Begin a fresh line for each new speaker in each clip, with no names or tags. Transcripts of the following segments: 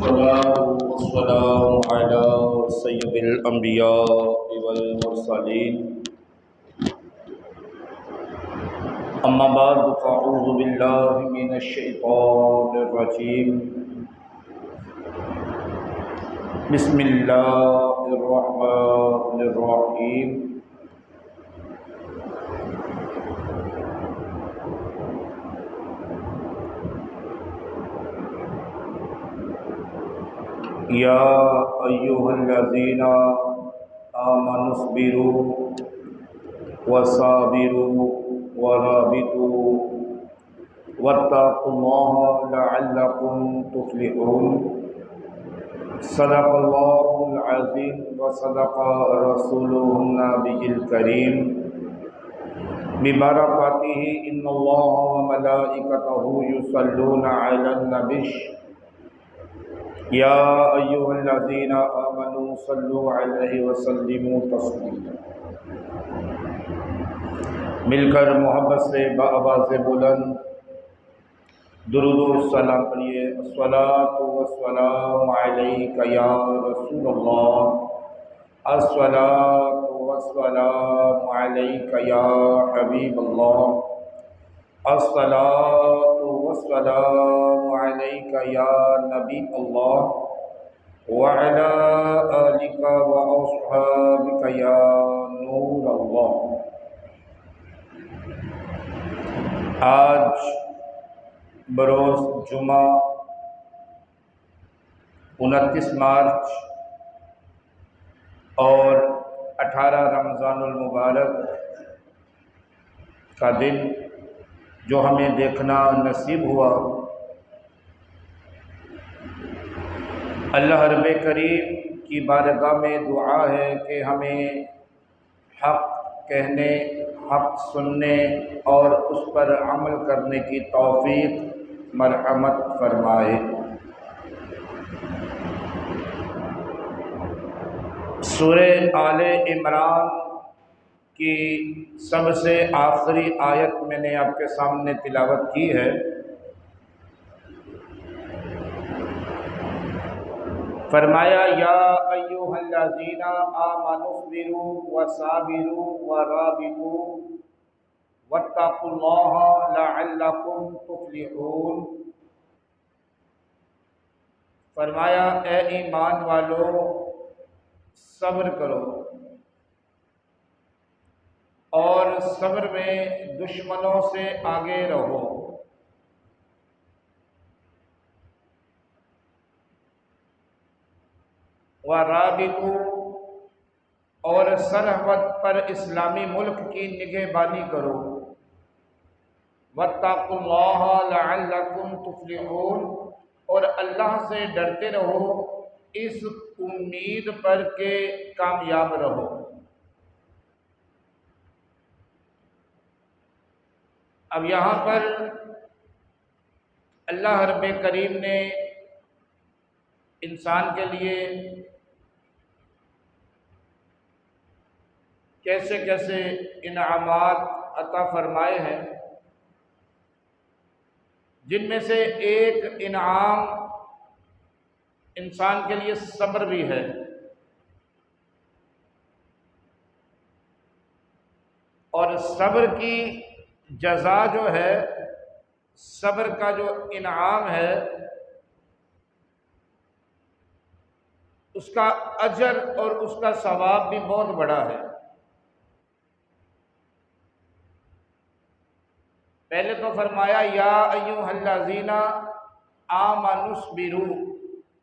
वस्सलामु अला सय्यिदिल अंबिया वल मुरसलीन अम्मा बाद फ़अऊज़ु बिल्लाहि मिनश शैतानिर रजीम बिस्मिल्लाहिर रहमानिर रहीम या अय्युहल्लज़ीना आमनुस्बिरु वसाबिरु वराबितु वत्तक़ुल्लाहा लअल्लकुम तुफ़्लिहून। सदक़ल्लाहुल अज़ीम व सदक़ रसूलुहुन नबिय्युल करीम बिबरकातिही इन्नल्लाहा व मलाइकतहु युसल्लूना अलन नबिय्य या अय्युहल्लज़ीना आमनू सल्लु अलैहि व सल्लिमू तस्लीमा। मिलकर मोहब्बत से बाआवाज़ बुलंद दुरूद व सलाम पढ़िए। अस्सलातु वस्सलामु अलैका या रसूलल्लाह, अस्सलातु वस्सलामु अलैका या हबीबल्लाह, अस्सलातु वस्सलामु अलैका या नबी अल्लाह व अला आलिका व अस्हाबिका या नूर अल्लाह। आज बरोज़ जुमा 29 मार्च और 18 रमज़ानुल मुबारक का दिन जो हमें देखना नसीब हुआ, अल्लाह रब्बे करीम की बारगाह में दुआ है कि हमें हक़ कहने, हक़ सुनने और उस पर अमल करने की तौफ़ीक़ मरहमत फरमाए। सूरे आले इमरान की सबसे आखिरी आयत मैंने आपके सामने तिलावत की है। फरमाया या अय्युहल्लज़ीना आमनुस्बिरु वसाबिरु वराबितु वत्तक़ुल्लाहा लअल्लकुम तुफ़्लिहून। फरमाया ए ईमान वालो, सब्र करो और सब्र में दुश्मनों से आगे रहो। वराबितु, और सरहद पर इस्लामी मुल्क की निगहबानी करो। वत्तक़ुल्लाहा लअल्लकुम तुफ़्लिहून, और अल्लाह से डरते रहो इस उम्मीद पर के कामयाब रहो। अब यहाँ पर अल्लाह रब्बे करीम ने इंसान के लिए कैसे कैसे इनामात अता फरमाए हैं, जिनमें से एक इनाम इंसान के लिए सब्र भी है। और सब्र की जज़ा जो है, सब्र का जो इनाम है, उसका अजर और उसका सवाब भी बहुत बड़ा है। पहले तो फरमाया या अय्युहल्लज़ीना आमनुस्बिरु,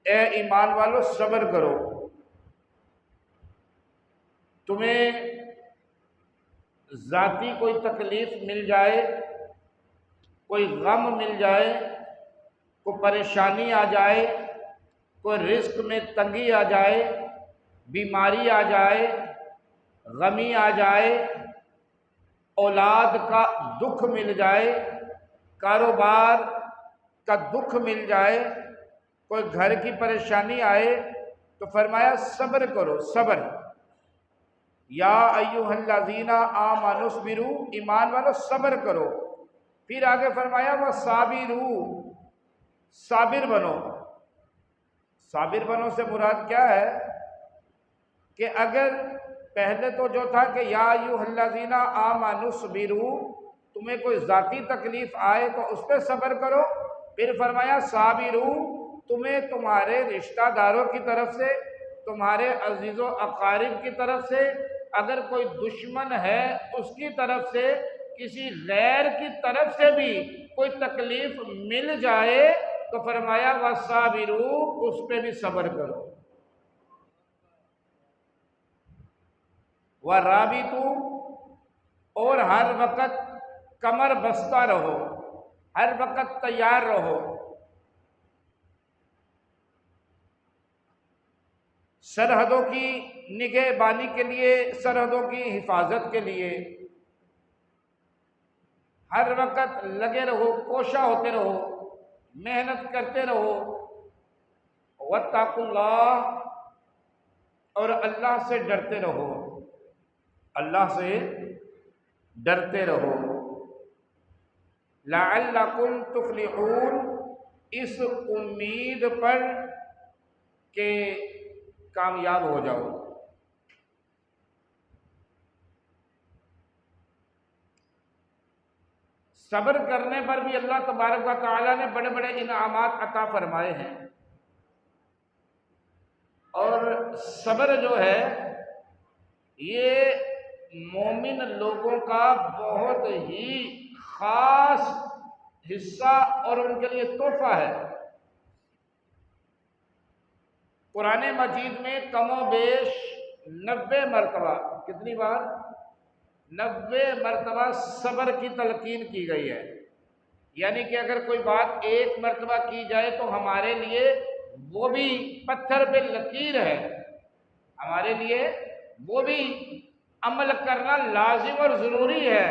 ए ईमान वालो सब्र करो। तुम्हें ज़ाती कोई तकलीफ मिल जाए, कोई गम मिल जाए, कोई परेशानी आ जाए, कोई रिस्क में तंगी आ जाए, बीमारी आ जाए, गमी आ जाए, औलाद का दुख मिल जाए, कारोबार का दुख मिल जाए, कोई घर की परेशानी आए, तो फरमाया सब्र करो, सब्र। या अय्युहल्लज़ीना आमनुस्बिरु, ईमान वालों सब्र करो। फिर आगे फरमाया वह साबिरू, साबिर बनो। साबिर बनो से मुराद क्या है कि अगर पहले तो जो था कि या अय्युहल्लज़ीना आमनुस्बिरू, तुम्हें कोई ज़ाती तकलीफ आए तो उस पर सब्र करो। फिर फरमाया साबिरू, तुम्हें तुम्हारे रिश्तेदारों की तरफ से, तुम्हारे अजीज़ो अकारिब की तरफ से, अगर कोई दुश्मन है उसकी तरफ से, किसी गैर की तरफ से भी कोई तकलीफ मिल जाए तो फरमाया वसाबिरू, उस पर भी सब्र करो। व राबितू, और हर वक़्त कमर बस्ता रहो, हर वक़्त तैयार रहो। सरहदों की निगहबानी के लिए, सरहदों की हिफाजत के लिए हर वक़्त लगे रहो, कोशा होते रहो, मेहनत करते रहो। वत्तकुल्लाह, और अल्लाह से डरते रहो, अल्लाह से डरते रहो। लअल्लकुम तुफ्लिहून, इस उम्मीद पर के कामयाब हो जाओ। सब्र करने पर भी अल्लाह तबारक व तआला ने बड़े बड़े इनामात अता फरमाए हैं। और सब्र जो है ये मोमिन लोगों का बहुत ही खास हिस्सा और उनके लिए तोहफा है। कुरान मजीद में कमोबेश 90 मरतबा, कितनी बार? 90 मरतबा सब्र की तलकीन की गई है। यानी कि अगर कोई बात एक मरतबा की जाए तो हमारे लिए वो भी पत्थर पे लकीर है, हमारे लिए वो भी अमल करना लाजिम और ज़रूरी है।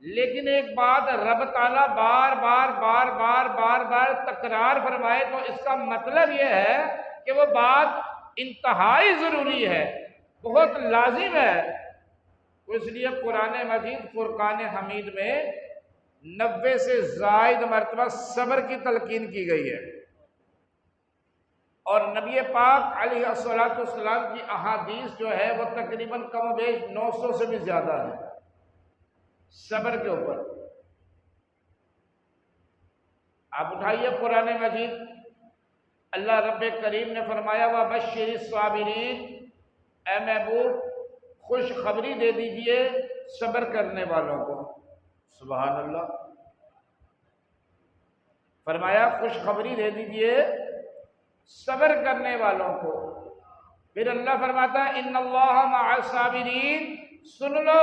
लेकिन एक बात रब ताला बार बार बार बार बार बार तकरार फरमाए तो इसका मतलब यह है कि वो बात इंतहाई ज़रूरी है, बहुत लाजिम है। तो इसलिए कुरान मजीद फुरकान हमीद में 90 से ज़ायद मरतबा सब्र की तलकीन की गई है। और नबी पाक अलैहिस्सलाम की अहादीस जो है वो तकरीबन कमोबेश 900 से भी ज़्यादा है सब्र के ऊपर। आप उठाइए कुरान मजीद, अल्लाह रब्बे करीम ने फरमाया व बश्शिरिस साबिरीन, ए महबूब खुशखबरी दे दीजिए सब्र करने वालों को। सुभान अल्लाह, फरमाया खुशखबरी दे दीजिए सब्र करने वालों को। फिर अल्लाह फरमाता है इन्नल्लाह मअस साबिरीन, सुन लो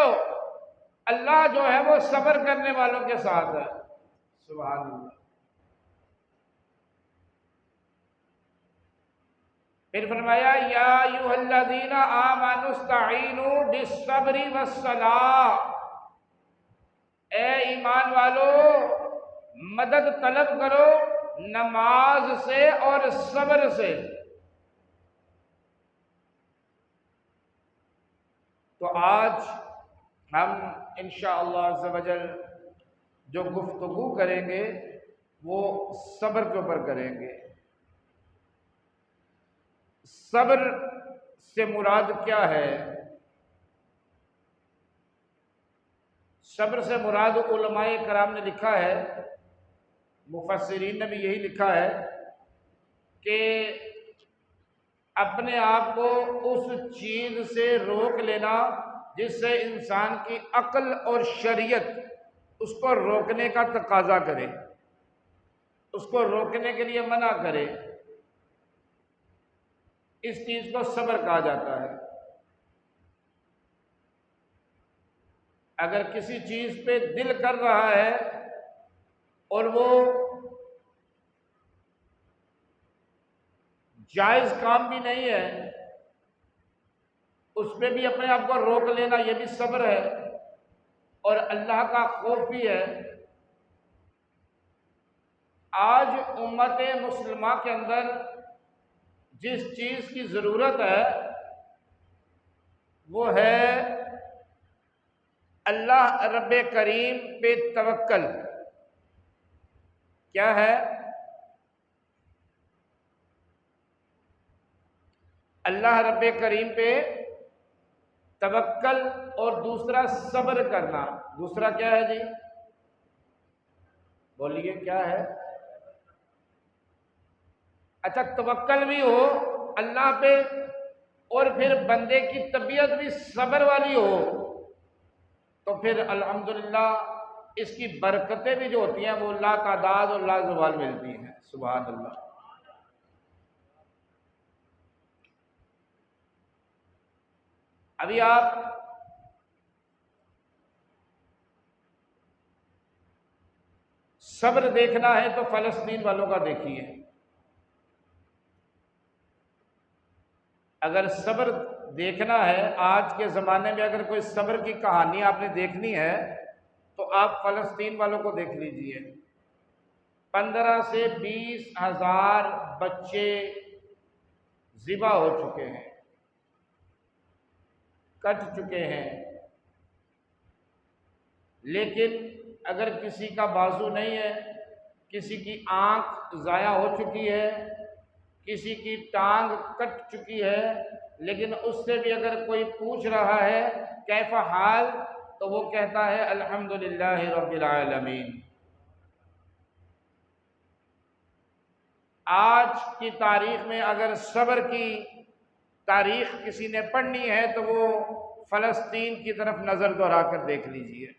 अल्लाह जो है वो सब्र करने वालों के साथ है। सुभान अल्लाह। फिर फरमाया या अय्युहल्लज़ीना आमनुस्तईनु बिस्सब्रि वस्सलाह, ए ईमान वालो मदद तलब करो नमाज से और सब्र से। तो आज हम इंशाअल्लाह अज़्ज़ व जल जो गुफ्तगू करेंगे वो सब्र के ऊपर करेंगे। सब्र से मुराद क्या है? सब्र से मुराद उलमाए कराम ने लिखा है, मुफस्सिरीन ने भी यही लिखा है कि अपने आप को उस चीज़ से रोक लेना जिससे इंसान की अक्ल और शरीयत उसको रोकने का तकाजा करे, उसको रोकने के लिए मना करे, इस चीज़ को सब्र कहा जाता है। अगर किसी चीज़ पे दिल कर रहा है और वो जायज़ काम भी नहीं है, उस पर भी अपने आप को रोक लेना, ये भी सब्र है और अल्लाह का खौफ भी है। आज उम्मत मुस्लिमा के अंदर जिस चीज़ की ज़रूरत है वो है अल्लाह रब्बे करीम पे तवक्कल। क्या है? अल्लाह रब्बे करीम पे तवक्कल और दूसरा सब्र करना। दूसरा क्या है जी? बोलिए क्या है? अच्छा, तवक्कल भी हो अल्लाह पे और फिर बंदे की तबीयत भी सब्र वाली हो, तो फिर अल्हम्दुलिल्लाह इसकी बरकतें भी जो होती हैं वो ला तादाद और ला ज़वाल मिलती हैं। सुभान अल्लाह। अभी आप सब्र देखना है तो फलस्तीन वालों का देखिए। अगर सब्र देखना है आज के ज़माने में, अगर कोई सब्र की कहानी आपने देखनी है तो आप फलस्तीन वालों को देख लीजिए। 15 से 20 हज़ार बच्चे ज़िबा हो चुके हैं, कट चुके हैं, लेकिन अगर किसी का बाजू नहीं है, किसी की आंख ज़ाया हो चुकी है, किसी की टांग कट चुकी है, लेकिन उससे भी अगर कोई पूछ रहा है कैफ़ा हाल, तो वो कहता है अल्हम्दुलिल्लाहि रब्बिल आलमीन। आज की तारीख में अगर सब्र की तारीख किसी ने पढ़नी है तो वो फ़लस्तीन की तरफ नज़र दोहरा कर देख लीजिए।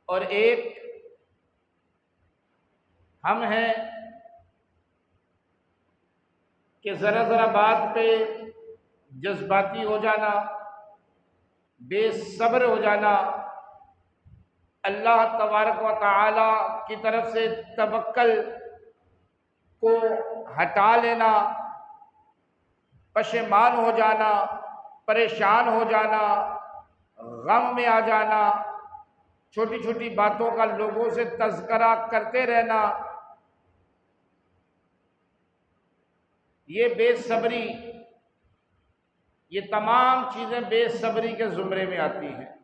और एक हम हैं कि ज़रा ज़रा बात पे जज्बाती हो जाना, बेसब्र हो जाना, अल्लाह तबारक व तआला की तरफ से तवक्कल को हटा लेना, पशेमान हो जाना, परेशान हो जाना, गम में आ जाना, छोटी छोटी बातों का लोगों से तज़किरा करते रहना, ये बेसब्री, ये तमाम चीज़ें बेसब्री के ज़ुमरे में आती हैं।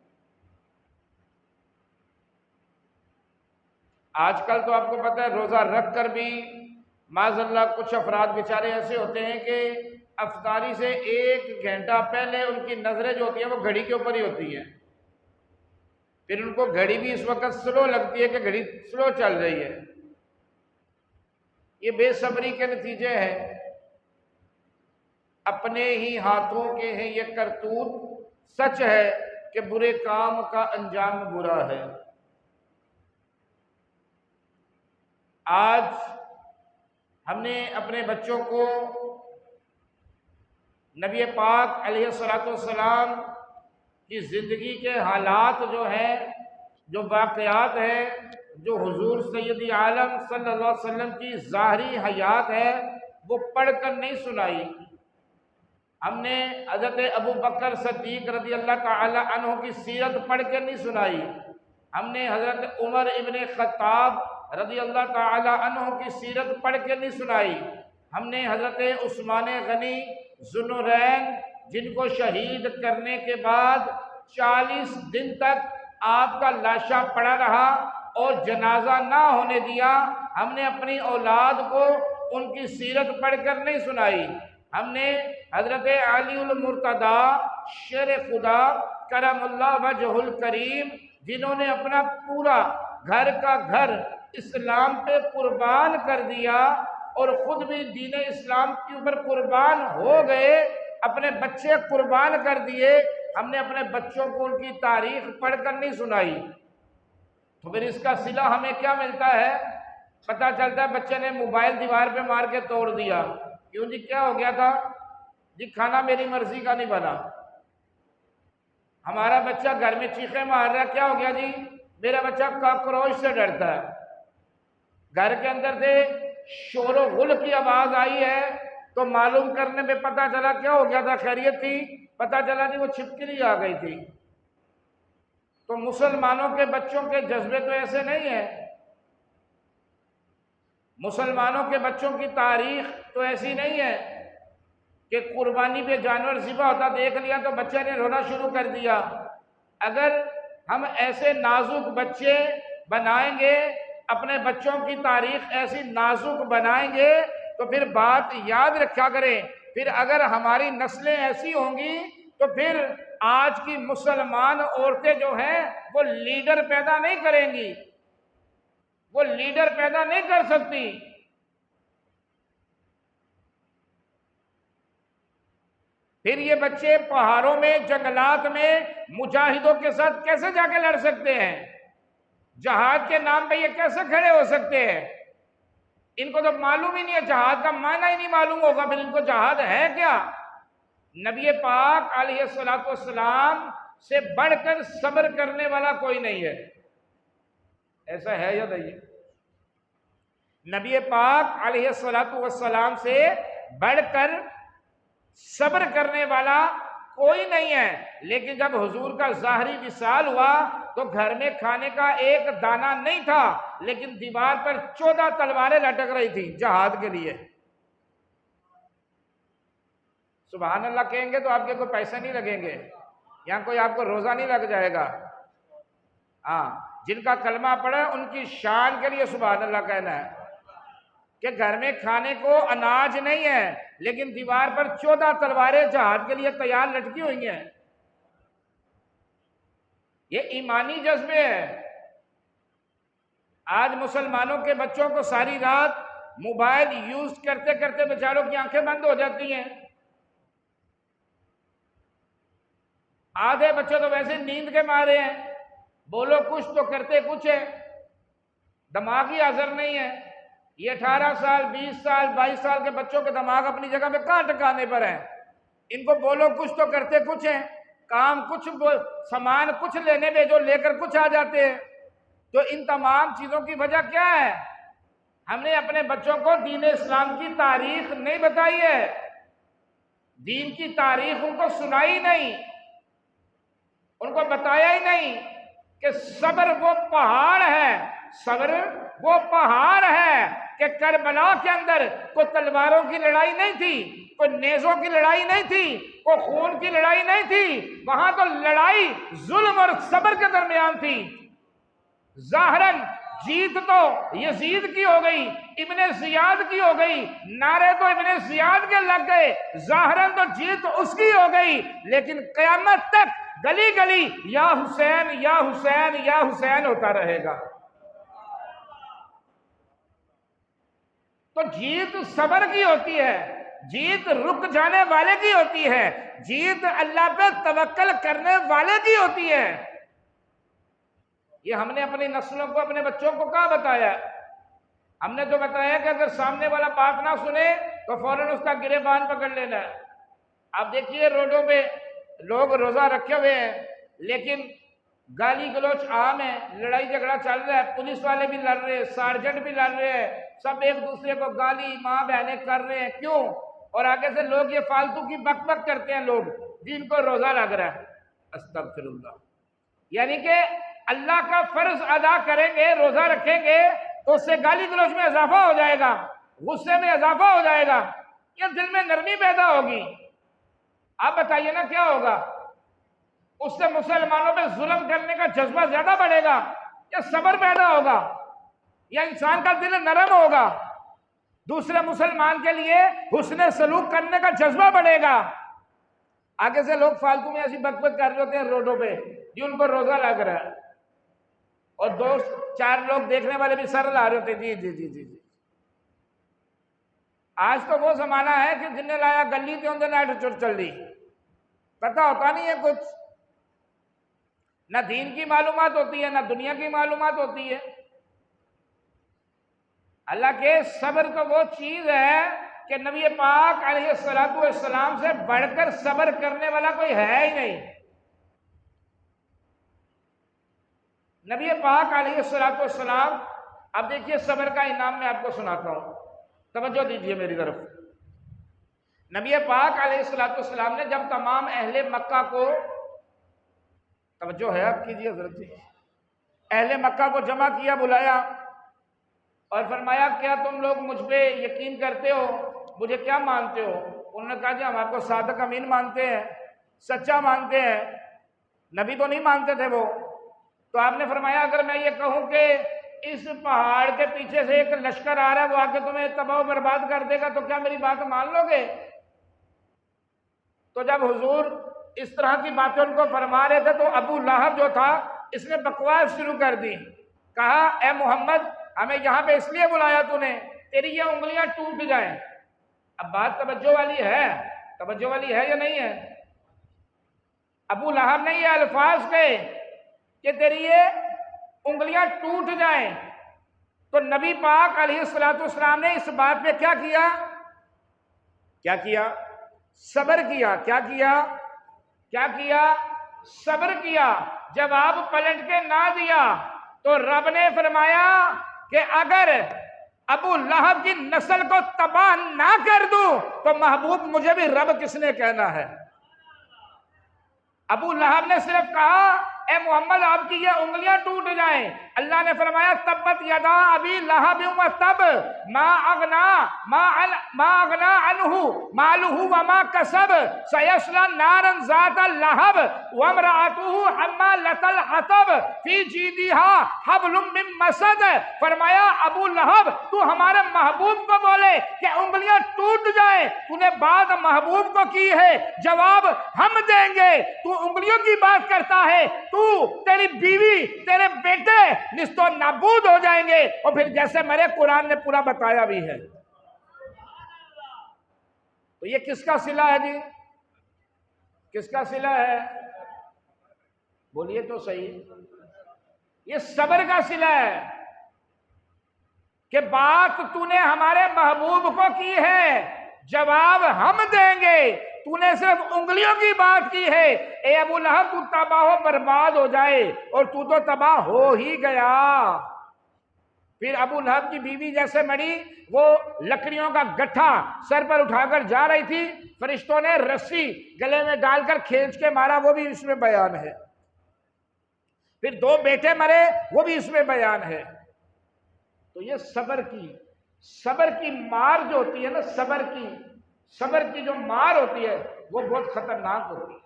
आजकल तो आपको पता है रोज़ा रख कर भी माज़अल्लाह कुछ अफराद बेचारे ऐसे होते हैं कि अफ्तारी से 1 घंटा पहले उनकी नज़रें जो होती हैं वो घड़ी के ऊपर ही होती हैं। फिर उनको घड़ी भी इस वक्त स्लो लगती है कि घड़ी स्लो चल रही है। ये बेसब्री के नतीजे हैं, अपने ही हाथों के हैं ये करतूत। सच है कि बुरे काम का अंजाम बुरा है। आज हमने अपने बच्चों को नबी पाक अलैहिस्सलाम की ज़िंदगी के हालात जो हैं, जो वाक़यात हैं, जो हुज़ूर सैयदी आलम सल्लल्लाहु अलैहि वसल्लम की ज़ाहरी हयात है वो पढ़कर नहीं सुनाई। हमने हज़रत अबू बकर सिद्दीक़ रज़ी अल्लाह ताला अन्हु की सीरत पढ़ कर नहीं सुनाई। हमने हज़रत उमर इब्ने ख़त्ताब रज़ी अल्लाह ताला अन्हु की सीरत पढ़ के नहीं सुनाई। हमने हज़रत उस्मान गनी ज़ुन्नूरैन जिनको शहीद करने के बाद 40 दिन तक आपका लाशा पड़ा रहा और जनाजा ना होने दिया, हमने अपनी औलाद को उनकी सीरत पढ़कर नहीं सुनाई। हमने हज़रत अलीउल मुर्तदा शेर खुदा करमुल्लाह वजहुल करीम, जिन्होंने अपना पूरा घर का घर इस्लाम पे कुर्बान कर दिया और ख़ुद भी दीन इस्लाम के ऊपर कुर्बान हो गए, अपने बच्चे कुर्बान कर दिए, हमने अपने बच्चों को उनकी तारीख पढ़कर नहीं सुनाई। तो फिर इसका सिला हमें क्या मिलता है? पता चलता है बच्चे ने मोबाइल दीवार पे मार के तोड़ दिया। क्यों जी, क्या हो गया था जी? खाना मेरी मर्जी का नहीं बना। हमारा बच्चा घर में चीखे मार रहा है, क्या हो गया जी? मेरा बच्चा कॉकरोच से डरता है। घर के अंदर से शोरो गुल की आवाज आई है तो मालूम करने में पता चला क्या हो गया था, खैरियत थी, पता चला जी वो छिपकली आ गई थी। तो मुसलमानों के बच्चों के जज्बे तो ऐसे नहीं है, मुसलमानों के बच्चों की तारीख तो ऐसी नहीं है कि कुर्बानी पे जानवर ज़िबा होता देख लिया तो बच्चे ने रोना शुरू कर दिया। अगर हम ऐसे नाजुक बच्चे बनाएंगे अपने बच्चों की तारीख ऐसी नाजुक बनाएंगे तो फिर बात याद रखा करें, फिर अगर हमारी नस्लें ऐसी होंगी तो फिर आज की मुसलमान औरतें जो हैं वो लीडर पैदा नहीं करेंगी, वो लीडर पैदा नहीं कर सकती। फिर ये बच्चे पहाड़ों में, जंगलात में मुजाहिदों के साथ कैसे जाके लड़ सकते हैं? जहाद के नाम पे ये कैसे खड़े हो सकते हैं? इनको तो मालूम ही नहीं है, जहाद का माना ही नहीं मालूम होगा, फिर इनको जहाद है क्या? नबी पाक अलैहिस्सलाम से बढ़कर सब्र करने वाला कोई नहीं है, ऐसा है या नहीं? नबी पाक अलैहिस्सलाम से बढ़कर सब्र करने वाला कोई नहीं है। लेकिन जब हुजूर का ज़ाहरी विसाल हुआ तो घर में खाने का एक दाना नहीं था, लेकिन दीवार पर 14 तलवारें लटक रही थी जहाद के लिए। सुभान अल्लाह कहेंगे तो आपके कोई पैसे नहीं लगेंगे, यहाँ कोई आपको रोजा नहीं लग जाएगा। हाँ, जिनका कलमा पड़ा उनकी शान के लिए सुभान अल्लाह कहना है कि घर में खाने को अनाज नहीं है, लेकिन दीवार पर 14 तलवारें जहाद के लिए तैयार लटकी हुई हैं। ये ईमानी जज्बे है। आज मुसलमानों के बच्चों को सारी रात मोबाइल यूज करते करते बेचारों की आंखें बंद हो जाती हैं। आधे बच्चे तो वैसे नींद के मारे हैं, बोलो कुछ तो करते कुछ है, दिमाग ही हाजिर नहीं है। ये 18 साल, 20 साल, 22 साल के बच्चों के दिमाग अपनी जगह पे कहाँ टिकाने पर है? इनको बोलो कुछ तो करते कुछ है, काम कुछ, सामान कुछ लेने में जो लेकर कुछ आ जाते हैं। तो इन तमाम चीजों की वजह क्या है? हमने अपने बच्चों को दीन इस्लाम की तारीख नहीं बताई है, दीन की तारीख उनको सुनाई नहीं, उनको बताया ही नहीं कि सब्र वो पहाड़ है, सब्र वो पहाड़ है कि करबला के अंदर कोई तलवारों की लड़ाई नहीं थी, कोई नेज़ों की लड़ाई नहीं थी, कोई खून की लड़ाई नहीं थी। वहां तो लड़ाई जुल्म और सब्र के दरमियान थी। ज़ाहिरन जीत तो यजीद की हो गई, इब्ने जियाद की हो गई, नारे तो इब्ने जियाद के लग गए, ज़ाहिरन तो जीत उसकी हो गई। लेकिन क़यामत तक गली गली या हुसैन या हुसैन या हुसैन होता रहेगा। तो जीत सब्र की होती है, जीत रुक जाने वाले की होती है, जीत अल्लाह पे तवक्कल करने वाले की होती है। ये हमने अपनी नस्लों को, अपने बच्चों को क्या बताया? हमने तो बताया कि अगर सामने वाला बात ना सुने तो फौरन उसका गिरेबान पकड़ लेना है। आप देखिए रोडों पे लोग रोजा रखे हुए हैं, लेकिन गाली गलौच आम है, लड़ाई झगड़ा चल रहा है, पुलिस वाले भी लड़ रहे हैं, सार्जेंट भी लड़ रहे हैं, सब एक दूसरे को गाली माँ बहने कर रहे हैं। क्यों? और आगे से लोग ये फालतू की बकबक करते हैं, लोग जिनको रोजा लग रहा है। अस्तगफिरुल्लाह। यानी कि अल्लाह का फर्ज अदा करेंगे, रोजा रखेंगे तो उससे गाली गलौच में इजाफा हो जाएगा, गुस्से में इजाफा हो जाएगा, या दिल में नरमी पैदा होगी। आप बताइए ना क्या होगा? उससे मुसलमानों पे जुल्म करने का जज्बा ज्यादा बढ़ेगा या सब्र पैदा होगा, या इंसान का दिल नरम होगा, दूसरे मुसलमान के लिए हुस्न सलूक करने का जज्बा बढ़ेगा। आगे से लोग फालतू में ऐसी बकबक कर रहे होते हैं रोडों पे जी उनको रोजा लग रहा है, और दो चार लोग देखने वाले भी सर ला रहे होते जी जी जी जी जी। आज तो वो जमाना है कि जिन्हें लाया गली के अंदर नाइट चोट चल रही, पता होता नहीं है कुछ, ना दीन की मालूमात होती है, ना दुनिया की मालूमात होती है। अल्लाह के सब्र तो वो चीज है कि नबी पाक अलैहिस्सलाम से बढ़कर सब्र करने वाला कोई है ही नहीं। नबी पाक अलैहिस्सलाम, अब देखिए सब्र का इनाम मैं आपको सुनाता हूं, तवज्जो दीजिए मेरी तरफ। नबी पाक अलैहिस्सलाम ने जब तमाम अहले मक्का को, तवज्जो है आप कीजिए हज़रत जी, अहले मक्का को जमा किया, बुलाया और फरमाया क्या तुम लोग मुझ पे यकीन करते हो, मुझे क्या मानते हो? उन्होंने कहा जी हम आपको सादिक अमीन मानते हैं, सच्चा मानते हैं। नबी तो नहीं मानते थे वो। तो आपने फरमाया अगर मैं ये कहूं कि इस पहाड़ के पीछे से एक लश्कर आ रहा है, वो आके तुम्हें तबाह बर्बाद कर देगा, तो क्या मेरी बात मान लोगे? तो जब हुजूर इस तरह की बातें उनको फरमा रहे थे तो अबू लहब जो था इसने बकवास शुरू कर दी। कहा, ए मोहम्मद, हमें यहाँ पे इसलिए बुलाया तूने, तेरी ये उंगलियां टूट जाएं। अब बात तवज्जो वाली है या नहीं है? अबू लहब ने ये अल्फाज कहे कि तेरी ये उंगलियां टूट जाएं, तो नबी पाक अलैहिस्सलाम ने इस बात पे क्या किया? सब्र किया। क्या किया? सब्र किया। जवाब पलट के ना दिया तो रब ने फरमाया कि अगर अबू लहब की नस्ल को तबाह ना कर दूं तो महबूब मुझे भी रब किसने कहना है? अबू लहब ने सिर्फ कहा, ए मोहम्मद, आपकी ये उंगलियां टूट जाएं। अल्लाह ने फरमाया, तब्बत यदा अबी लहब व तब मा अगना अनहु मालुहु व मा कसब सयस्ला नारन ज़ाता लहब व इम्राअतुहु हम्मालतल हतब फी जीदिहा हब्लुम मिन मसद। फरमाया, अबू लहब, तू हमारे महबूब को बोले कि उंगलियां टूट जाए, तूने बात महबूब को की है, जवाब हम देंगे। तू उंगलियों की बात करता है, तू, तेरी बीवी, तेरे बेटे निस्तो नाबूद हो जाएंगे। और फिर जैसे मेरे कुरान ने पूरा बताया भी है। तो ये किसका सिला है जी? किसका सिला है? बोलिए तो सही। ये सब्र का सिला है कि बात तूने हमारे महबूब को की है, जवाब हम देंगे। तूने सिर्फ उंगलियों की बात की है। ए अबू लहब, तू तबाह बर्बाद हो जाए, और तू तो तबाह हो ही गया। फिर अबू लहब की बीवी जैसे मरी, वो लकड़ियों का गट्ठा सर पर उठाकर जा रही थी, फरिश्तों ने रस्सी गले में डालकर खींच के मारा, वो भी इसमें बयान है। फिर 2 बेटे मरे, वो भी इसमें बयान है। तो ये सब्र की मार जो होती है ना, सब्र की जो मार होती है वो बहुत खतरनाक होती है।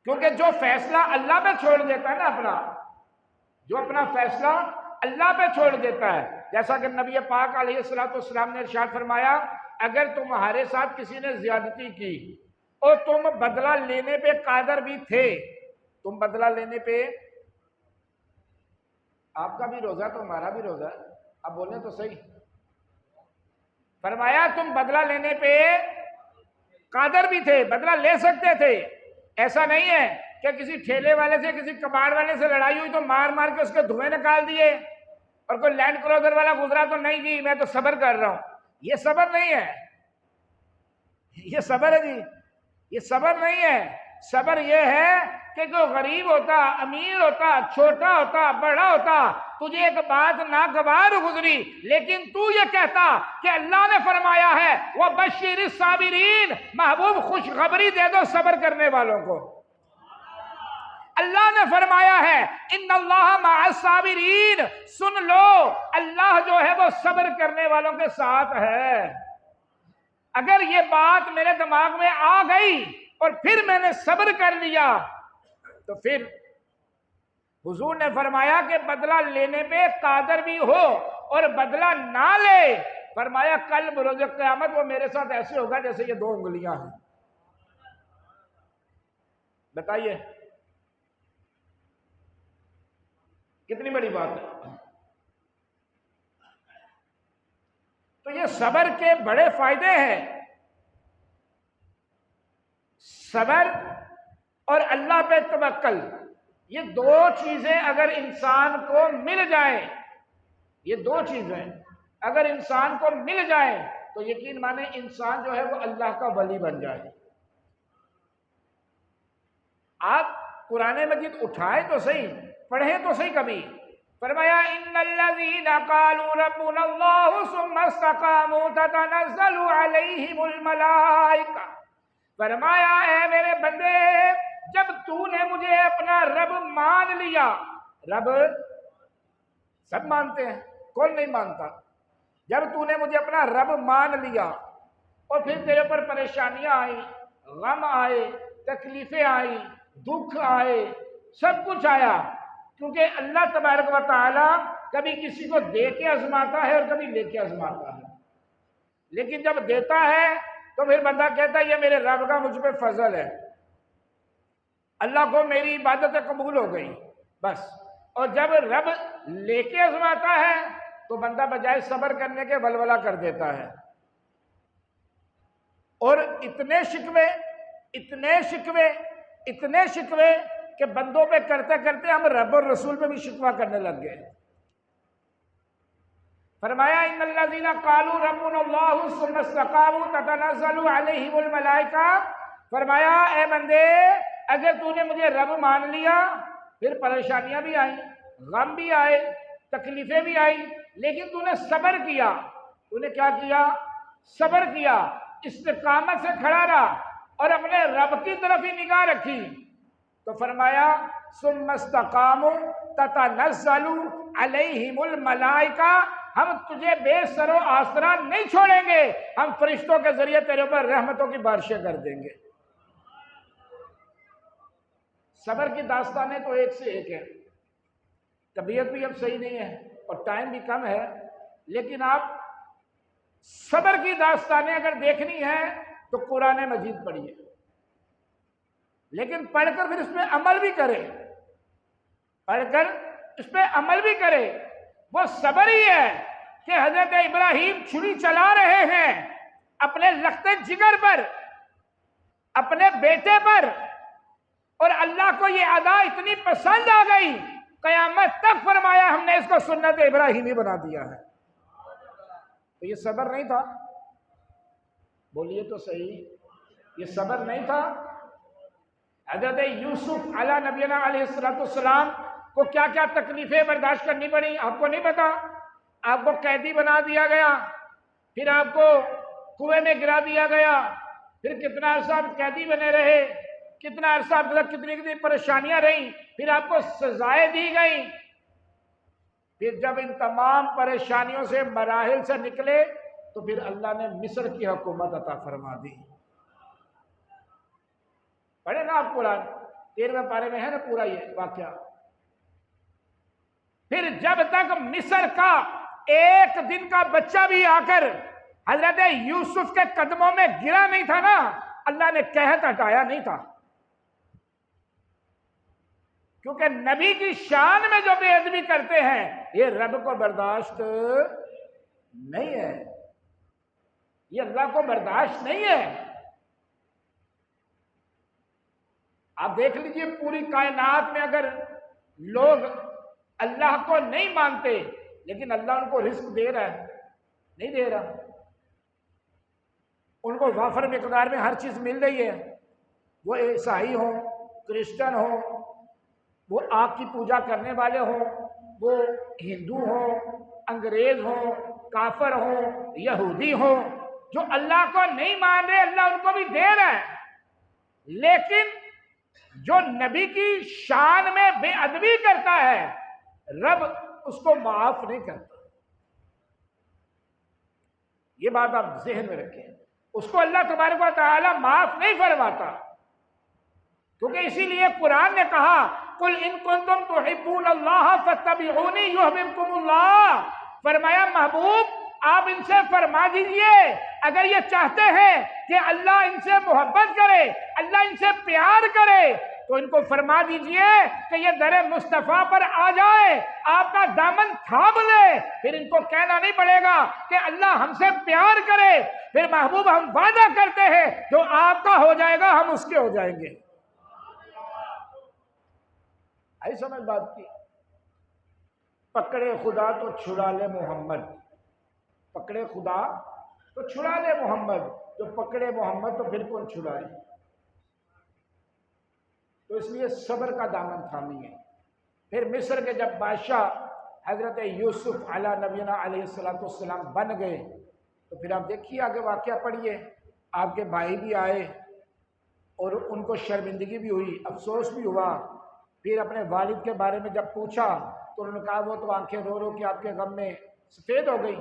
क्योंकि जो फैसला अल्लाह पे छोड़ देता है ना, जो अपना फैसला अल्लाह पे छोड़ देता है, जैसा कि नबी पाक अलैहिस्सलाम ने इरशाद फरमाया, अगर तुम्हारे साथ किसी ने ज्यादती की और तुम बदला लेने पे कादर भी थे, तुम बदला लेने पे, आपका भी रोजा तो हमारा भी रोजा, अब बोले तो सही। फरमाया तुम बदला लेने पे कादर भी थे, बदला ले सकते थे। ऐसा नहीं है कि किसी ठेले वाले से, किसी कबाड़ वाले से लड़ाई हुई तो मार मार के उसके धुएं निकाल दिए, और कोई लैंड क्रूजर वाला गुजरा तो नहीं जी मैं तो सब्र कर रहा हूं। ये सब्र नहीं है, ये सब्र है जी, ये सब्र नहीं है। सब्र ये है कि जो गरीब होता, अमीर होता, छोटा होता, बड़ा होता, तुझे एक बात नागवार गुजरी, लेकिन तू ये कहता कि अल्लाह ने फरमाया है वह बशीर साबिरीन, महबूब खुशखबरी दे दो सब्र करने वालों को। अल्लाह ने फरमाया है इन्नल्लाह मअस साबिरीन, सुन लो अल्लाह जो है वो सब्र करने वालों के साथ है। अगर ये बात मेरे दिमाग में आ गई और फिर मैंने सब्र कर लिया, तो फिर हुजूर ने फरमाया कि बदला लेने पे कादर भी हो और बदला ना ले, फरमाया कल बरोज क़यामत वो मेरे साथ ऐसे होगा जैसे ये 2 उंगलियां हैं। बताइए कितनी बड़ी बात है। तो ये सब्र के बड़े फायदे हैं। सब्र और अल्लाह पे तवक्कल, ये 2 चीजें अगर इंसान को मिल जाए, ये 2 चीजें अगर इंसान को मिल जाए तो यकीन माने इंसान जो है वो अल्लाह का वली बन जाए। आप कुरान मजीद उठाए तो सही, पढ़े तो सही कभी। फरमाया इन्नल्लज़ीना क़ालू रब्बुनल्लाहु सुम्मा इस्तक़ामू ततनज़्ज़लु अलैहिमुल मलाइका। फरमाया है मेरे बंदे, जब तूने मुझे अपना रब मान लिया, रब सब मानते हैं, कौन नहीं मानता। जब तूने मुझे अपना रब मान लिया और फिर तेरे पर परेशानियां आई, गम आए, तकलीफें आई, दुख आए, सब कुछ आया, क्योंकि अल्लाह तबारक व तआला कभी किसी को दे के आजमाता है और कभी लेके आजमाता है। लेकिन जब देता है तो फिर बंदा कहता है ये मेरे रब का मुझ पे फजल है, अल्लाह को मेरी इबादत कबूल हो गई बस। और जब रब लेके आजमाता है तो बंदा बजाय सब्र करने के वलवला कर देता है। और इतने शिकवे इतने शिकवे इतने शिकवे कि बंदों पे करते करते हम रब और रसूल पे भी शिकवा करने लग गए। फरमाया इन्नल्लज़ीना क़ालू रब्बुनल्लाहु सुम्मा इस्तक़ामू ततनज़्ज़लु अलैहिमुल मलाइका, फरमाया ए बंदे अगर तूने मुझे रब मान लिया फिर परेशानियां भी आई, गम भी आए, तकलीफें भी आई, लेकिन तूने सब्र किया। तूने क्या किया? सब्र किया, इस्तिकामत से खड़ा रहा और अपने रब की तरफ ही निगाह रखी। तो फरमाया सुम्मा इस्तक़ामू ततनज़्ज़लु अलैहिमुल मलाइका, हम तुझे बेसरो आसरा नहीं छोड़ेंगे, हम फरिश्तों के जरिए तेरे ऊपर रहमतों की बारिशें कर देंगे। सब्र की दास्तानें तो एक से एक है। तबीयत भी अब सही नहीं है और टाइम भी कम है, लेकिन आप सब्र की दास्तानें अगर देखनी है तो कुरान मजीद पढ़िए, लेकिन पढ़कर फिर इसमें अमल भी करे, पढ़कर इस पर अमल भी करे। वो सब्र ही है कि हजरत इब्राहिम छुरी चला रहे हैं अपने लखते जिगर पर, अपने बेटे पर, और अल्लाह को ये अदा इतनी पसंद आ गई, कयामत तक फरमाया हमने इसको सुन्नत इब्राहिमी बना दिया है। तो ये सब्र नहीं था? बोलिए तो सही, ये सब्र नहीं था? हजरत यूसुफ अला नबीना अलैहिस्सलाम को क्या क्या तकलीफें बर्दाश्त करनी पड़ी, आपको नहीं पता? आपको कैदी बना दिया गया, फिर आपको कुएं में गिरा दिया गया, फिर कितना अरसा कैदी बने रहे, कितना अरसा कितनी कितनी परेशानियां रही, फिर आपको सजाएं दी गई। फिर जब इन तमाम परेशानियों से मराहिल से निकले तो फिर अल्लाह ने मिस्र की हुकूमत अता फरमा दी। पढ़े ना आप कुरान, 13वें पारे में है ना पूरा ये वाकया। फिर जब तक मिस्र का एक दिन का बच्चा भी आकर हजरत यूसुफ के कदमों में गिरा नहीं था ना, अल्लाह ने कहत हटाया नहीं था। क्योंकि नबी की शान में जो बेअदबी करते हैं ये रब को बर्दाश्त नहीं है, ये अल्लाह को बर्दाश्त नहीं है। आप देख लीजिए पूरी कायनात में अगर लोग अल्लाह को नहीं मानते लेकिन अल्लाह उनको रिस्क दे रहा है, नहीं दे रहा, उनको वाफर मिकदार में हर चीज मिल रही है। वो ईसाई हो, क्रिश्चियन हो, वो आग की पूजा करने वाले हो, वो हिंदू हो, अंग्रेज हो, काफर हो, यहूदी हो, जो अल्लाह को नहीं मान रहे अल्लाह उनको भी दे रहा है। लेकिन जो नबी की शान में बेअदबी करता है रब उसको माफ नहीं करता। ये बात आप ज़हन में रखें, उसको अल्लाह तबारक व तआला माफ नहीं फरमाता। क्योंकि इसीलिए कुरान ने कहा कुल इन कुंतुम तुहिब्बूनल्लाह फत्तबिऊनी युहब्बुकुमुल्लाह, फरमाया महबूब आप इनसे फरमा दीजिए अगर ये चाहते हैं कि अल्लाह इनसे मोहब्बत करे, अल्लाह इनसे प्यार करे, तो इनको फरमा दीजिए कि ये दरे मुस्तफ़ा पर आ जाए, आपका दामन थाम ले। फिर इनको कहना नहीं पड़ेगा कि अल्लाह हमसे प्यार करे। फिर महबूब हम वादा करते हैं जो आपका हो जाएगा हम उसके हो जाएंगे। आई समझ बात की? पकड़े खुदा तो छुड़ा ले मोहम्मद, पकड़े खुदा तो छुड़ा ले मोहम्मद, जो पकड़े मोहम्मद तो फिर कौन छुड़ाए? तो इसलिए सब्र का दामन थामिए। फिर मिस्र के जब बादशाह हजरत यूसुफ अला नबीना अलैहिस्सलाम बन गए तो फिर आप देखिए आगे वाकया पढ़िए, आपके भाई भी आए और उनको शर्मिंदगी भी हुई, अफसोस भी हुआ। फिर अपने वालिद के बारे में जब पूछा तो उन्होंने कहा वो तो आंखें रो रो के आपके गम में सफ़ेद हो गई।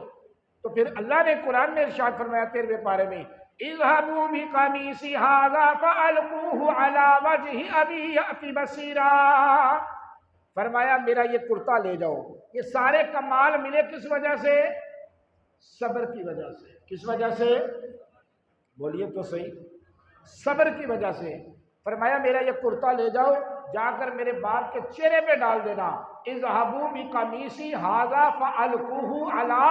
तो फिर अल्लाह ने कुरान में इरशाद फरमाया 13वें पारे में इज़हबू बिक़मीसी हाज़ा फ़अल्क़ूहु अला वजहि अबी यअति बसीरा, फरमाया मेरा ये कुर्ता ले जाओ। ये सारे कमाल मिले किस वजह से? सब्र की वजह से। किस वजह से? बोलिए तो सही। सब्र की वजह से। फरमाया मेरा ये कुर्ता ले जाओ, जाकर मेरे बाप के चेहरे पे डाल देना। इज़हबू बि कमीसी हाज़ा फ़अल्क़ूहु अला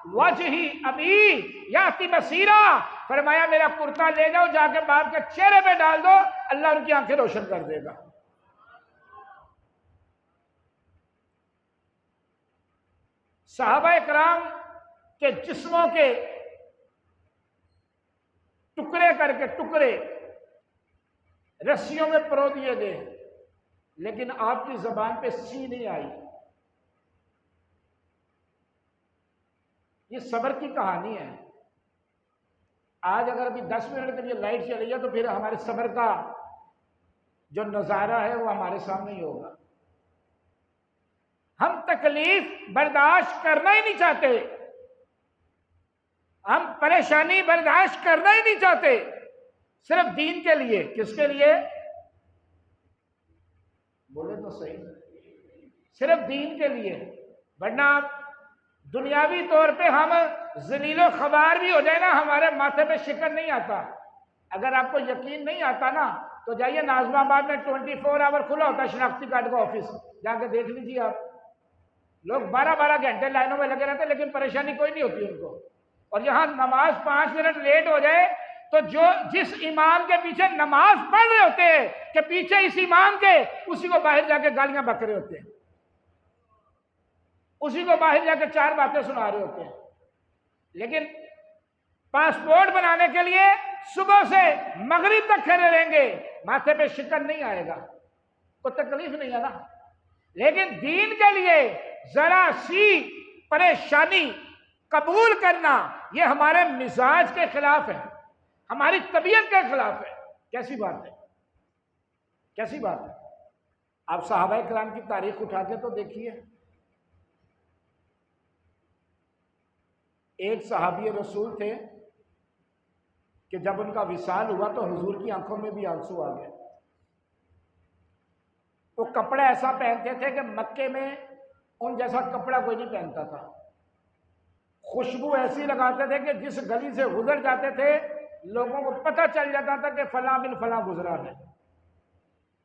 वजही अबी याति बसीरा। फरमाया मेरा कुर्ता ले जाओ, जाकर बाप के चेहरे पे डाल दो, अल्लाह उनकी आंखें रोशन कर देगा। सहाबा इकराम के जिस्मों के टुकड़े करके टुकड़े रस्सियों में परो दिए गए, लेकिन आपकी जबान पे सी नहीं आई। ये सब्र की कहानी है। आज अगर अभी 10 मिनट के लिए लाइट चली जाए तो फिर हमारे सब्र का जो नजारा है वो हमारे सामने ही होगा। हम तकलीफ बर्दाश्त करना ही नहीं चाहते, हम परेशानी बर्दाश्त करना ही नहीं चाहते, सिर्फ दीन के लिए। किसके लिए? बोले तो सही। सिर्फ दीन के लिए। वरना दुनियावी तौर पे हम जलीलो खबार भी हो जाए ना, हमारे माथे पे शिकन नहीं आता। अगर आपको यकीन नहीं आता ना तो जाइए, नाज़िमाबाद में 24 आवर खुला होता है शनाख्ती कार्ड का ऑफिस, जाके देख लीजिए आप। लोग 12-12 घंटे लाइनों में लगे रहते, लेकिन परेशानी कोई नहीं होती उनको। और यहाँ नमाज 5 मिनट लेट हो जाए तो जिस इमाम के पीछे नमाज पढ़ रहे होते हैं कि पीछे इस इमाम के, उसी को बाहर जाके गालियां बक रहे होते हैं, उसी को बाहर जाके 4 बातें सुना रहे होते हैं। लेकिन पासपोर्ट बनाने के लिए सुबह से मगरिब तक खड़े रहेंगे, माथे पे शिकन नहीं आएगा, कोई तकलीफ नहीं है ना। लेकिन दीन के लिए जरा सी परेशानी कबूल करना, यह हमारे मिजाज के खिलाफ है, हमारी तबीयत के खिलाफ है। कैसी बात है? कैसी बात है? आप सहाबा किराम की तारीख उठा के तो देखिए। एक सहाबी रसूल थे कि जब उनका विसाल हुआ तो हुजूर की आंखों में भी आंसू आ गए। वो कपड़ा ऐसा पहनते थे कि मक्के में उन जैसा कपड़ा कोई नहीं पहनता था। खुशबू ऐसी लगाते थे कि जिस गली से गुजर जाते थे लोगों को पता चल जाता था कि फलां बिन फलां गुजरा है।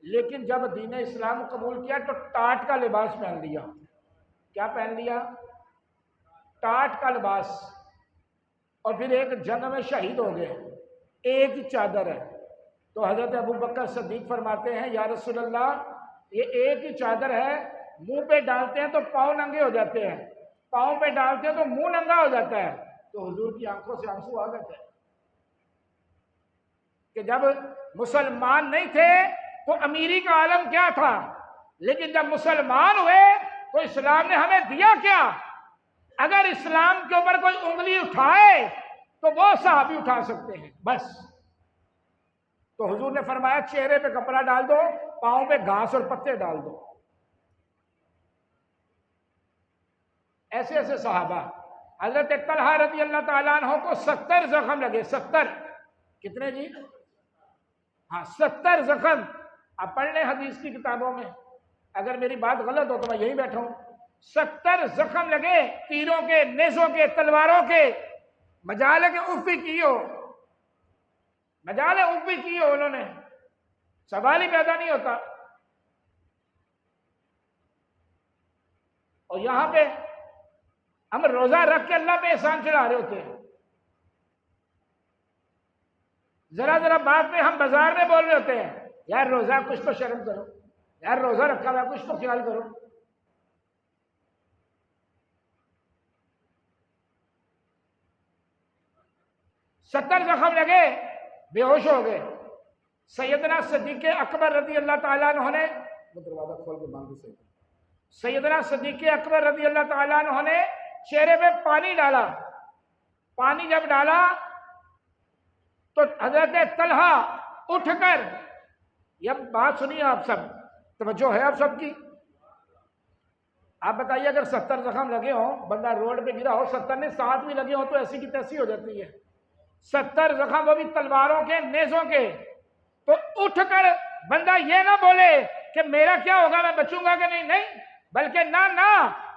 लेकिन जब दीन इस्लाम कबूल किया तो टाट का लिबास पहन लिया। क्या पहन लिया? टाट का लिबास। और फिर एक जंग में शहीद हो गए। एक ही चादर है। तो हजरत अबू बकर सदीक फरमाते हैं, या रसूल अल्लाह, ये एक ही चादर है, मुंह पे डालते हैं तो पाँव नंगे हो जाते हैं, पाँव पे डालते हैं तो मुंह नंगा हो जाता है। तो हुजूर की आंखों से आंसू आ गए थे कि जब मुसलमान नहीं थे तो अमीरी का आलम क्या था, लेकिन जब मुसलमान हुए तो इस्लाम ने हमें दिया क्या? अगर इस्लाम के ऊपर कोई उंगली उठाए तो वो सहाबी उठा सकते हैं, बस। तो हुजूर ने फरमाया चेहरे पे कपड़ा डाल दो, पाँव पे घास और पत्ते डाल दो। ऐसे ऐसे सहाबा। हजरत तलहा रज़ी अल्लाह ताला अन्हु को 70 जख्म लगे। 70 कितने जी? हाँ, 70 जख्म। आप पढ़ लें हदीस की किताबों में, अगर मेरी बात गलत हो तो मैं यहीं बैठा हूं। 70 जख्म लगे, तीरों के, नेज़ों के, तलवारों के। मजाले के उफ भी की हो, मजाले उफ भी की हो उन्होंने, सवाल ही पैदा नहीं होता। और यहां पे हम रोजा रख के अल्लाह पे एहसान चढ़ा रहे होते हैं। जरा जरा बात में हम बाजार में बोल रहे होते हैं, यार रोजा, कुछ तो शर्म करो, यार रोजा रखा हुआ, कुछ तो ख्याल करो। सत्तर जख्म लगे, बेहोश हो गए। सैयदना सिद्दीक़ अकबर रज़ी अल्लाह ताला अन्हु ने, दरवाजा खोल के बांध दो। सैयदना सिद्दीक़ अकबर रज़ी अल्लाह ताला अन्हु ने चेहरे पे पानी डाला। पानी जब डाला तो हजरत तलहा उठकर, यह बात सुनिए आप सब, तवज्जो है आप सबकी। आप बताइए, अगर 70 जख्म लगे हो, बंदा रोड पे गिरा हो, 70 ने 7 भी लगे हो तो ऐसी की तैसी हो जाती है। 70 जख्म, वो भी तलवारों के, नेज़ों के। तो उठकर बंदा ये ना बोले कि मेरा क्या होगा, मैं बचूंगा कि नहीं, नहीं, बल्कि ना ना,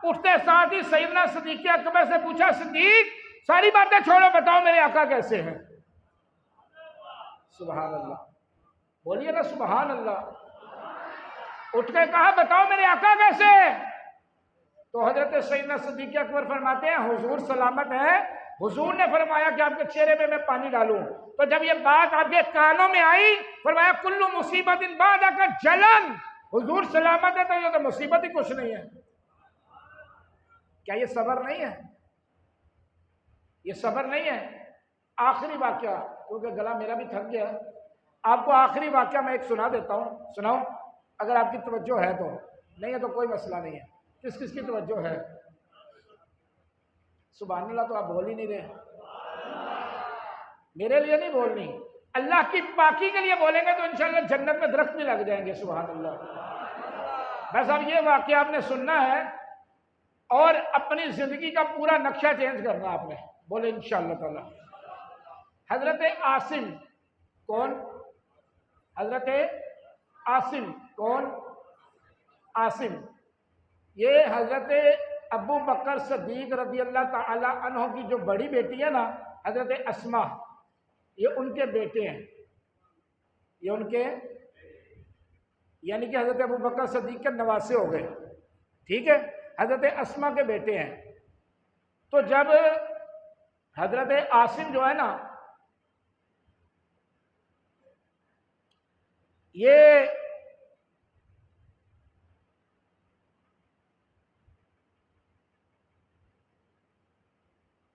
उठते साथ ही सैयदना सिद्दीक़ अकबर से पूछा, सिद्दीक सारी बातें छोड़ो, बताओ मेरे आका कैसे हैं। सुभान अल्लाह, बोलिए ना सुभान अल्लाह। उठ के कहा, बताओ मेरे आका कैसे हैं। तो हजरत सैयदना सिद्दीक़ अकबर फरमाते हैं, हुजूर सलामत है। हुजूर ने फरमाया कि आपके चेहरे में मैं पानी डालूं। तो जब ये बात आपके कानों में आई, फरमाया कुल्लु मुसीबतिन बादका जलन। हुजूर सलामत है, तो ये तो मुसीबत ही कुछ नहीं है। क्या ये सबर नहीं है? ये सबर नहीं है। आखिरी वाकया, क्योंकि गला मेरा भी थक गया, आपको आखिरी वाकया मैं एक सुना देता हूँ, सुनाओ अगर आपकी तवज्जो है तो, नहीं है तो कोई मसला नहीं है। किस किस की तवज्जो है? सुभान अल्लाह, तो आप बोल ही नहीं रहे। मेरे लिए नहीं बोलनी, अल्लाह की पाकी के लिए बोलेंगे तो इंशाअल्लाह जन्नत में दरख्त भी लग जाएंगे। सुभान अल्लाह। बस अब ये वाकया आपने सुनना है और अपनी जिंदगी का पूरा नक्शा चेंज करना आपने, बोले इंशाअल्लाह ताला। हजरत आसिम, कौन? हजरत आसिम, कौन? आसिम, ये हजरत अबू बकर सिद्दीक रज़ी अल्लाह ताला अन्हो की जो बड़ी बेटी है ना, हजरत अस्मा, ये उनके बेटे हैं। ये उनके, यानी कि हजरत अबू बकर सिद्दीक के नवासे हो गए, ठीक है, हजरत अस्मा के बेटे हैं। तो जब हजरत आसिम जो है ना, ये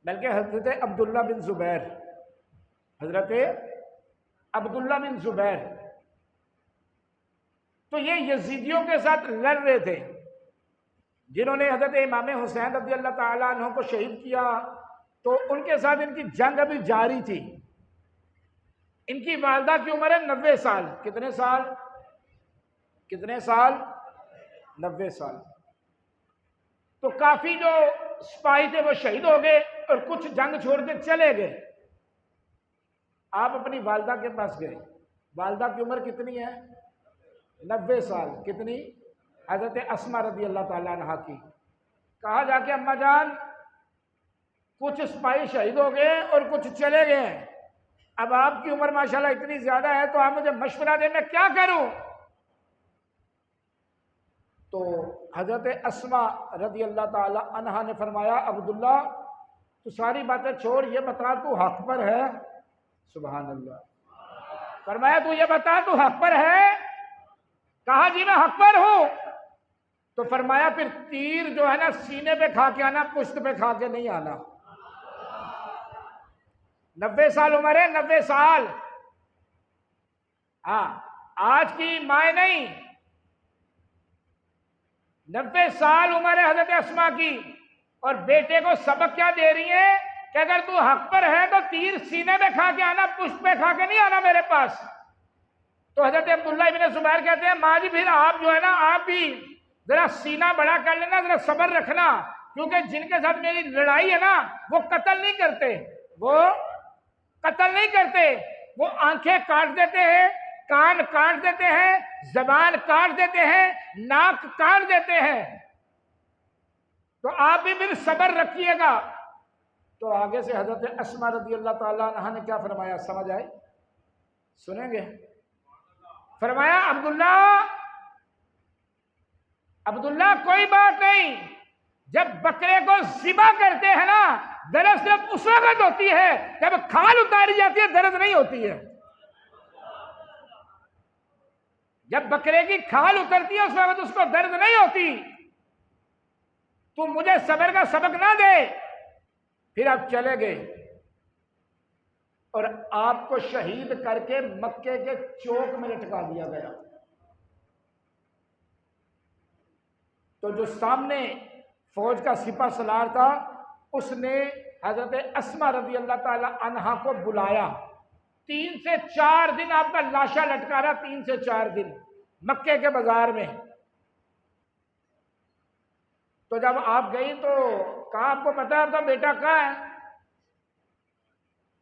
बल्कि हजरत अब्दुल्ला बिन जुबैर, हजरत अब्दुल्ला बिन जुबैर, तो ये यजीदियों के साथ लड़ रहे थे, जिन्होंने हजरत इमाम हुसैन रज़ी अल्लाह ताला अन्हु को शहीद किया। तो उनके साथ इनकी जंग अभी जारी थी। इनकी वालदा की उम्र है 90 साल। कितने साल? कितने साल? 90 साल। तो काफी जो सिपाही थे वो शहीद हो गए और कुछ जंग छोड़ के चले गए। आप अपनी वालदा के पास गए, वालदा की उम्र कितनी है? 90 साल। कितनी? हजरत अस्मा रज़ी अल्लाह ताला अन्हा की। कहा जाके, अम्मा जान कुछ सिपाही शहीद हो गए और कुछ चले गए, अब आपकी उम्र माशाल्लाह इतनी ज्यादा है, तो आप मुझे मशवरा दें, मैं क्या करूं? तो हजरत अस्मा रज़ी अल्लाह ताला अन्हा ने फरमाया, अब्दुल्ला तू सारी बातें छोड़, ये बता तू हक पर है? सुभान अल्लाह। फरमाया तू ये बता तू हक पर है? कहा जी मैं हक पर हूं। तो फरमाया फिर तीर जो है ना सीने पे खा के आना, पुश्त पे खा के नहीं आना। 90 साल उम्र है, 90 साल। हाँ, आज की माए नहीं, 90 साल उम्र है हजरत अस्मा की, और बेटे को सबक क्या दे रही है कि अगर तू हक पर है तो तीर सीने में खा के आना, पुष्प पे खा के नहीं आना मेरे पास। तो हजरत अब्दुल्ला इब्न जुबैर कहते हैं, माँ जी फिर आप जो है ना, आप भी जरा सीना बड़ा कर लेना, जरा सब्र रखना, क्योंकि जिनके साथ मेरी लड़ाई है ना वो कत्ल नहीं करते, वो कत्ल नहीं करते, वो आंखें काट देते हैं, कान काट देते हैं, जबान काट देते हैं, नाक काट देते हैं। तो आप भी फिर सब्र रखिएगा। तो आगे से हजरत अस्मा रज़ी अल्लाह ताला अन्हा ने क्या फरमाया, समझ आए? सुनेंगे? फरमाया, अब्दुल्ला अब्दुल्ला कोई बात नहीं, जब बकरे को ज़िबा करते हैं ना, दर्द सिर्फ उस वक्त होती है जब खाल उतारी जाती है, दर्द नहीं होती है। जब बकरे की खाल उतरती है उस वक्त उसको दर्द नहीं होती। तू मुझे सब्र का सबक ना दे। फिर आप चले गए और आपको शहीद करके मक्के के चौक में लटका दिया गया। तो जो सामने फौज का सिपा सलार था, उसने हजरत अस्मा रज़ी अल्लाह ताला अन्हा को बुलाया। 3 से 4 दिन आपका लाशा लटका रहा, 3 से 4 दिन मक्के के बाजार में। तो जब आप गई तो कहा, आपको पता है आपका बेटा कहाँ है?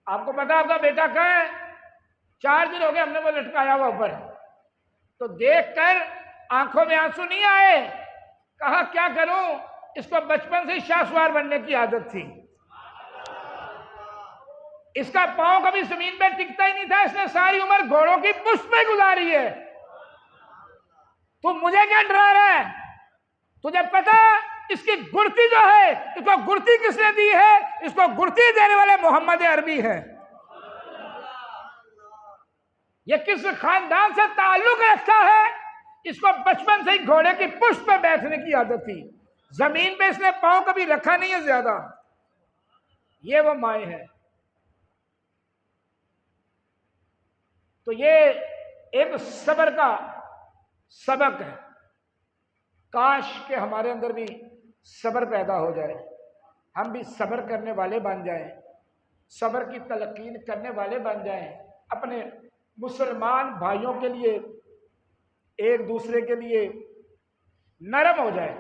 आपको पता है आपका बेटा कहाँ है? 4 दिन हो गए हमने वो लटकाया हुआ ऊपर। तो देखकर आंखों में आंसू नहीं आए। कहा क्या करूं, इसको बचपन से शाहसवार बनने की आदत थी, इसका पांव कभी जमीन पर टिकता ही नहीं था, इसने सारी उम्र घोड़ों की पुष्ट में गुजारी है। तू मुझे क्या डरा रहा है? तुझे पता इसकी गुड़ती जो है, इसको गुड़ती किसने दी है? इसको गुड़ती देने वाले मोहम्मद अरबी है। ये किस खानदान से ताल्लुक रखता है? इसको बचपन से ही घोड़े की पुष्ट पर बैठने की आदत थी, जमीन पे इसने पांव कभी रखा नहीं है ज्यादा। ये वो माए है। तो ये एक सब्र का सबक है। काश के हमारे अंदर भी सब्र पैदा हो जाए, हम भी सब्र करने वाले बन जाएं, सब्र की तलकीन करने वाले बन जाएं, अपने मुसलमान भाइयों के लिए, एक दूसरे के लिए नरम हो जाए।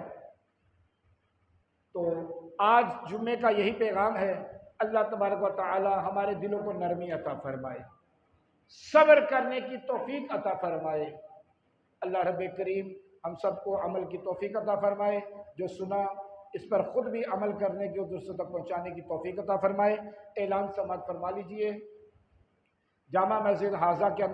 तो आज जुम्मे का यही पैगाम है। अल्लाह तबारक व तआला हमारे दिलों को नरमी अता फरमाए, सब्र करने की तौफीक अता फरमाए। अल्लाह रब्बे करीम हम सबको अमल की तौफीक अता फरमाए, जो सुना इस पर ख़ुद भी अमल करने की और दूसरों तक पहुँचाने की तौफीक अता फरमाए। ऐलान समाअत फरमा लीजिए। जामा मस्जिद हाजा के अंदर